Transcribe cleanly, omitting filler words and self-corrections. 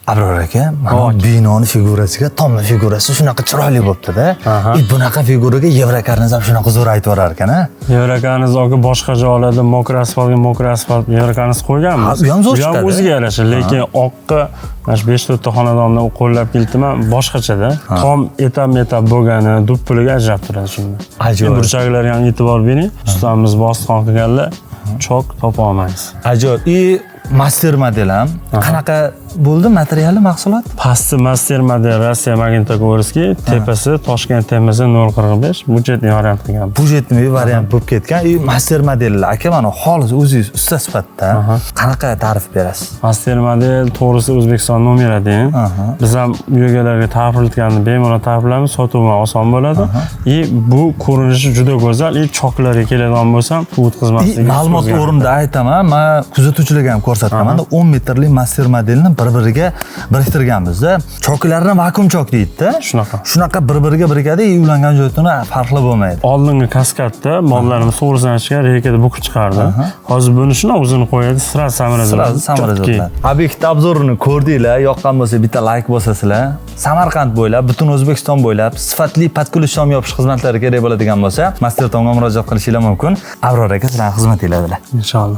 Abror aka, mana binoni figurasiga tomma figurasi shunaqa chiroyli bo'pti-da. Bunaqa figuraga Yevrokarniz ham shunaqa zo'r aytib orar ekan-a. Yevrokarniz boshqa joylarda mokra asfalt Yevrokarniz qo'yganmiz. Bu ham zo'r chiqadi. Bu o'ziga yarasha, lekin oqqa mana 5-4 ta xonadonni qo'llab keldim-a, boshqacha-da. Tom etap bo'lgani, duppuliga ajrab turadi shunda. Ajoyib. Burchaklariga ham e'tibor bering. Ustamiz bosqon qilganlar chok topa olmaysiz. Ajoyib. Master model ham qanaqa bo'ldi materiali mahsulot? Pasti master model Rossiya Magnitogorskiy, tepasi Toshkent temasi 045 budjetli variant qilgan. Budjetli variant bo'lib ketgan. Master modellar aka mana xolis o'zingiz usta sifatida qanaqa ta'rif berasiz? Master model to'g'risi O'zbekiston nomeri deng. Biz ham uyalarga ta'riflatganini bemalol ta'riflaymiz, sotuv ham oson bo'ladi. Bu ko'rinishi juda go'zal. Choklarga keladigan bo'lsam, hudud xizmatiga ma'lumot o'rinda aytaman, men kuzatuvchilarga ham ko'rsatganman. 10 metrli master modelni bir-biriga biriktirganmiz-da. Choklarni vakuum chok deydi-da. Shunaqa bir-biriga birikadi, ulangan joydan farqli bo'lmaydi. Oldingi kaskadda mollarimiz to'g'risidan chiqar, rekada bukib chiqardi. Hozir buni shuna o'zini qo'yadi, sira samarali. Obyekt obzorini ko'rdinglar, yoqqan bo'lsa bitta like bosasizlar. Samarqand bo'ylab, butun O'zbekiston bo'ylab sifatli patkulish shom yopish xizmatlari kerak bo'ladigan bo'lsa, Master Tomga murojaat qilishingiz mumkin. Abror aka sizlarning xizmatingizda. Inshaalloh.